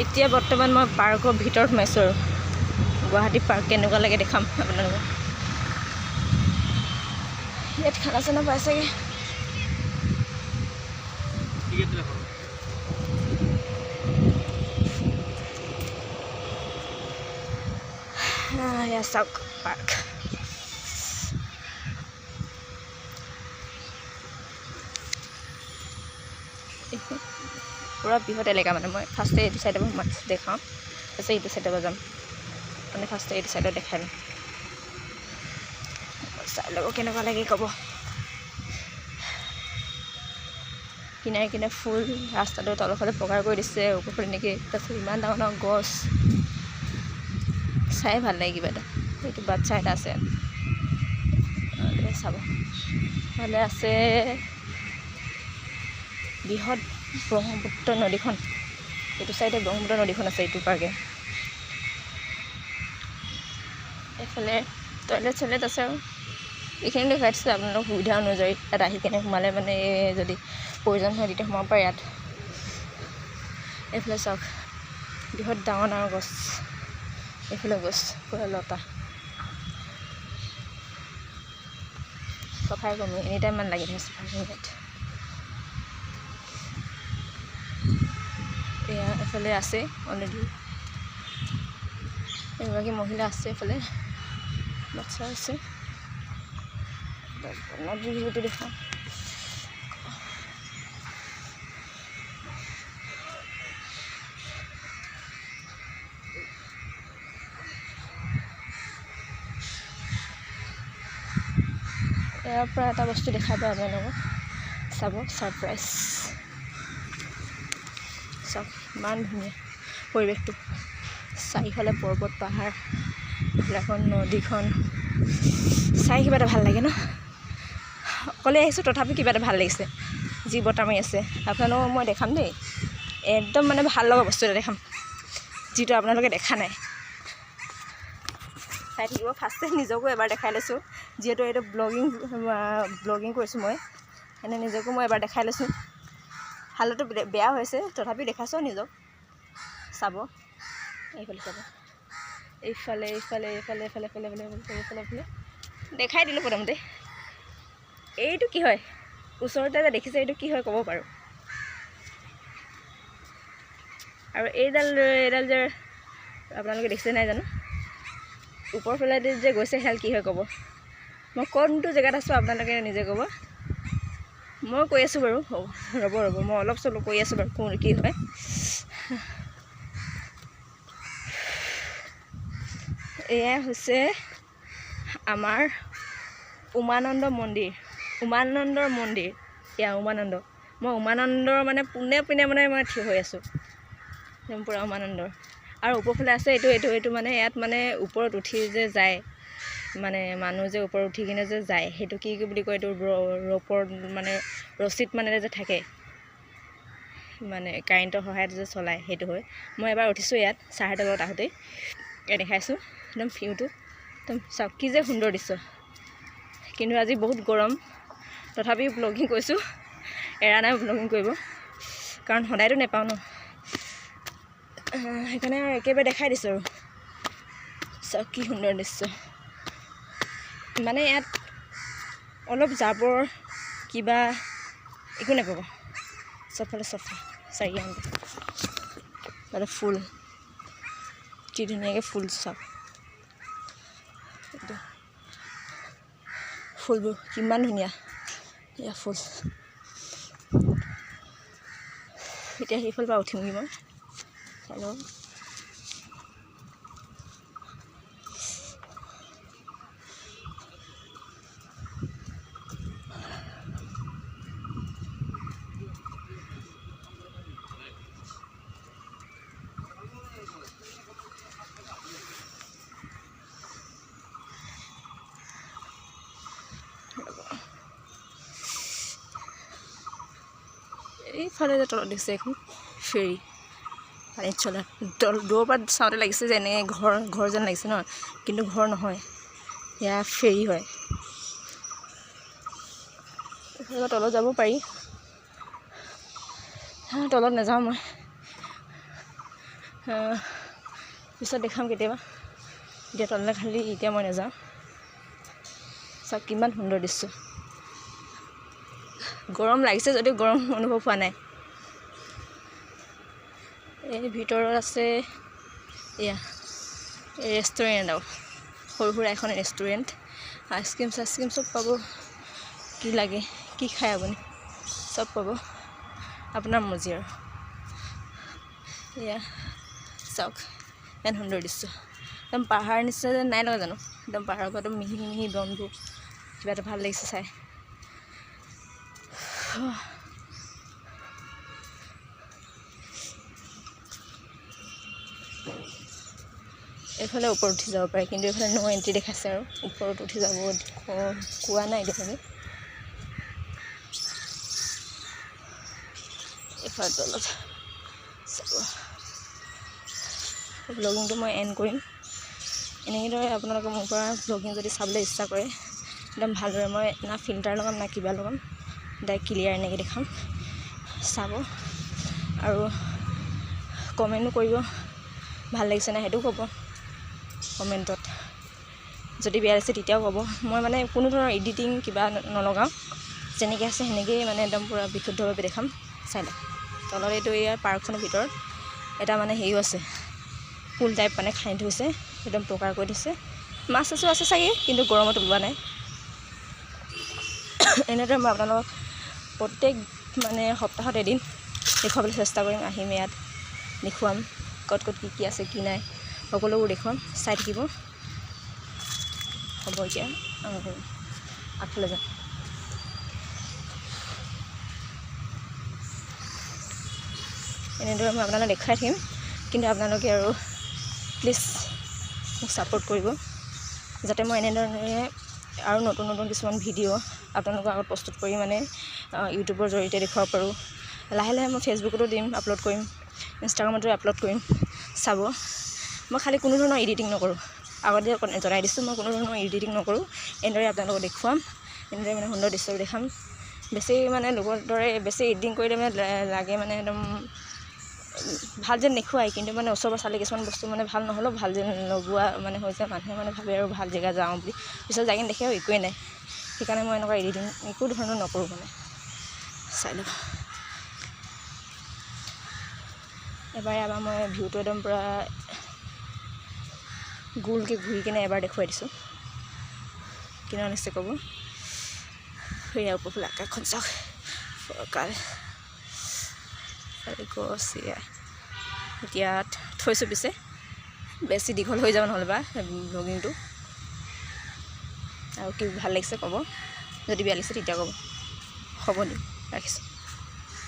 এতিয়া বৰ্তমান মই পাৰ্কৰ ভিতৰত সোমাইছোঁ আৰু গুৱাহাটী পাৰ্ক কেনেকুৱা লাগে দেখাম আপোনালোকক। ইয়াত খানা চানা পাই চাগে। এয়া চাওক পাৰ্ক। পুৰা বৃহৎ এলেকা মানে মই ফাৰ্ষ্টে এইটো চাইডৰ পৰা দেখাওঁ, তাৰপিছত এইটো চাইডৰ পৰা যাম। মানে ফাৰ্ষ্টে এইটো চাইডত দেখাই লওঁ, চাই ল'ব কেনেকুৱা লাগে ক'ব। কিনাৰে কিনাৰে ফুল, ৰাস্তাটো তলফালে পকাৰ কৰি দিছে ওপৰফালে এনেকৈ। তাৰপিছত ইমান ডাঙৰ ডাঙৰ গছ, চাই ভাল লাগে কিবা এটা। এইটো বাচ্ছা এটা আছে চাব ভালে আছে। বৃহৎ ব্ৰহ্মপুত্ৰ নদীখন, এইটো চাইডে ব্ৰহ্মপুত্ৰ নদীখন আছে এইটো পাৰ্কে। এইফালে টয়লেট চয়লেট আছে আৰু এইখিনি দেখাই দিছোঁ আপোনালোকৰ সুবিধা অনুযায়ী। ইয়াত আহি কেনে সোমালে মানে যদি প্ৰয়োজন হয় তেতিয়া সোমাব পাৰে ইয়াত। এইফালে চাওক বৃহৎ ডাঙৰ ডাঙৰ গছ, এইফালে গছ পুৰা লতা। চফাই কমি এনি টাইম মান লাগি থাকে চফাই কমি ইয়াত। এয়া এফালে আছে অলৰেডি এগৰাকী মহিলা আছে, এফালে বাচ্ছা আছে। নদীৰ ভিউটো দেখাওঁ। ইয়াৰ পৰা এটা বস্তু দেখাই পায় আপোনালোকক, চাব ছাৰপ্ৰাইজ। চাওক ইমান ধুনীয়া পৰিৱেশটো, চাৰিওফালে পৰ্বত পাহাৰ, এইবিলাকৰ নদীখন চাই কিবা এটা ভাল লাগে ন। অকলে আহিছোঁ তথাপি কিবা এটা ভাল লাগিছে। যি বতাহ মাৰি আছে আপোনালোকক মই দেখাম দেই, একদম মানে ভাল লগা বস্তু এটা দেখাম যিটো আপোনালোকে দেখা নাই। চাই থাকিব। ফাৰ্ষ্টে নিজকো এবাৰ দেখাই লৈছোঁ, যিহেতু এইটো ব্লগিং কৰিছোঁ মই, এনে নিজকো মই এবাৰ দেখাই লৈছোঁ। হালতো বেয়া হৈছে তথাপি দেখাইছোঁ নিজক। চাব এইফালে চাব, এইফালে এইফালে এইফালে এইফালে এইফালে এইফালে এইফালে দেখাই দিলোঁ প্ৰথমতে। এইটো কি হয় ওচৰতে যে দেখিছে, এইটো কি হয় ক'ব পাৰোঁ। আৰু এইডাল যে আপোনালোকে দেখিছে নাই জানো, ওপৰফালে যে গৈছে সেইডাল কি হয় ক'ব। মই কোনটো জেগাত আছোঁ আপোনালোকে নিজে ক'ব। মই কৈ আছোঁ বাৰু, ৰ'ব মই অলপ চলপ কৈ আছোঁ বাৰু কোন কি হয়। এয়া হৈছে আমাৰ উমানন্দ মন্দিৰ। এয়া উমানন্দ। মই উমানন্দৰ মানে পোনে মানে মই থিয় হৈ আছোঁ, একদম পূৰা উমানন্দৰ। আৰু ওপৰফালে আছে এইটো মানে ইয়াত মানে ওপৰত উঠি যে যায়, মানে মানুহ যে ওপৰত উঠি কিনে যে যায়, সেইটো কি বুলি কয়, এইটো ৰ'পৰ মানে ৰছীত মানে যে থাকে, মানে কাৰেণ্টৰ সহায়ত যে চলায়, সেইটো হয়। মই এবাৰ উঠিছোঁ ইয়াত ছাৰহঁতৰ লগত আহোঁতেই, ইয়াত দেখাইছোঁ একদম ভিউটো। একদম চাওক কি যে সুন্দৰ দৃশ্য। কিন্তু আজি বহুত গৰম, তথাপিও ব্লগিং কৰিছোঁ, এৰা নাই ব্লগিং কৰিব, কাৰণ সদায়তো নেপাওঁ ন, সেইকাৰণে আৰু একেবাৰে দেখাই দিছোঁ আৰু। চাওক কি সুন্দৰ দৃশ্য। মানে ইয়াত অলপ জাবৰ কিবা একো নাপাব, চবফালে চফা চাৰিওফালে। তাতে ফুল কি ধুনীয়াকৈ ফুল, চাওক ফুলবোৰ কিমান ধুনীয়া। এয়া ফুল। এতিয়া সেইফালৰ পৰা উঠিমগৈ মই, চাই লওঁ। এইফালে যে তলত দিছে এখন ফেৰী, পানীত চলা। দূৰৰ পৰা চাওঁতে লাগিছে যে এনেকৈ ঘৰ যেন লাগিছে ন, কিন্তু ঘৰ নহয়, এয়া ফেৰী হয়। এইফালে তলত যাব পাৰি। তলত নাযাওঁ মই, পিছত দেখাম কেতিয়াবা। এতিয়া তললৈ খালি এতিয়া মই নাযাওঁ। চাওক কিমান সুন্দৰ দৃশ্য। গৰম লাগিছে যদিও গৰম অনুভৱ হোৱা নাই। এই ভিতৰত আছে এয়া ৰেষ্টুৰেণ্ট, আৰু সৰু সুৰা এখন ৰেষ্টুৰেণ্ট। আইচক্ৰীম চাইচক্ৰীম চব পাব, কি লাগে কি খায় আপুনি চব পাব, আপোনাৰ মৰ্জি আৰু। এয়া চাওক ইমান সুন্দৰ দৃশ্য, একদম পাহাৰ নিচিনা যেন নাই লগা জানো? একদম পাহাৰৰ পৰা একদম মিহি মিহি বনবোৰ, কিবা এটা ভাল লাগিছে চাই। এইফালে ওপৰত উঠি যাব পাৰে, কিন্তু এইফালে ন' এণ্ট্ৰি দেখাইছে, আৰু ওপৰত উঠি যাব কোৱা নাই এতিয়ালৈকে। এইফালে তলত চাব। ব্লগিংটো মই এণ্ড কৰিম। এনেদৰে আপোনালোকে মোৰ পৰা ব্লগিং যদি চাবলৈ ইচ্ছা কৰে, একদম ভালদৰে মই না ফিল্টাৰ লগাম না কিবা লগাম, ডাইৰেক্ট ক্লিয়াৰ এনেকৈ দেখাম, চাব। আৰু কমেণ্টো কৰিব, ভাল লাগিছে নাই সেইটোও ক'ব কমেণ্টত। যদি বেয়া লাগিছে তেতিয়াও ক'ব। মই মানে কোনো ধৰণৰ এডিটিং কিবা নলগাওঁ, যেনেকৈ আছে সেনেকৈয়ে মানে একদম পূৰা বিশুদ্ধভাৱে দেখাম, চাই লওক। তলত এইটো ইয়াৰ পাৰ্কখনৰ ভিতৰত এটা মানে হেৰিও আছে, পুল টাইপ মানে খান্দি থৈছে, একদম প্ৰকাৰ কৰি থৈছে। মাছ চাছো আছে চাগে, কিন্তু গৰমত ওলোৱা নাই। এনেদৰে মই আপোনালোকক প্ৰত্যেক মানে সপ্তাহত এদিন দেখুৱাবলৈ চেষ্টা কৰিম। আহিম ইয়াত দেখুৱাম, ক'ত ক'ত কি কি আছে কি নাই সকলোবোৰ দেখুৱাম, চাই থাকিব। হ'ব এতিয়া আগফালে যাম। এনেদৰে মই আপোনালোকক দেখুৱাই থাকিম, কিন্তু আপোনালোকে আৰু প্লিজ মোক ছাপোৰ্ট কৰিব, যাতে মই এনেদৰে আৰু নতুন নতুন কিছুমান ভিডিঅ' আপোনালোকৰ আগত প্ৰস্তুত কৰি মানে ইউটিউবৰ জৰিয়তে দেখুৱাব পাৰোঁ। লাহে লাহে মই ফেচবুকতো দিম, আপলোড কৰিম, ইনষ্টাগ্ৰামতো আপলোড কৰিম, চাব। মই খালি কোনো ধৰণৰ এডিটিং নকৰোঁ, আগতে জনাই দিছোঁ, মই কোনো ধৰণৰ এডিটিং নকৰোঁ। এনেদৰে আপোনালোকক দেখুৱাম, এনেদৰে মানে সুন্দৰ দৃশ্য দেখাম। বেছি মানে লোকৰ দৰে বেছি এডিটিং কৰিলে মানে লাগে মানে একদম ভাল যেন দেখুৱাই, কিন্তু মানে ওচৰৰ পৰা চালে কিছুমান বস্তু মানে ভাল নহ'লেও ভাল যেন লগোৱা মানে হৈছে, মানুহে মানে ভাবে আৰু ভাল জেগা যাওঁ বুলি, পিছত যাই কিনে দেখে আৰু একোৱেই নাই। সেইকাৰণে মই এনেকুৱা এডিটিং একো ধৰণৰ নকৰোঁ মানে, চাই লওক। এবাৰ মই ভিউটো একদম পূৰা গোলকৈ ঘূৰি কিনে এবাৰ দেখুৱাই দিছোঁ, কিমান নিশ্চয় ক'ব। সেয়া ওপৰফালে আকাশখন চাওক, ফৰকাল গছ। এতিয়া থৈছোঁ, পিছে বেছি দীঘল হৈ যাব নহ'লে বা ব্লগিংটো। আৰু কি ভাল লাগিছে ক'ব, যদি বেয়া লাগিছে তেতিয়া ক'ব। হ'ব দিয়ক, ৰাখিছোঁ।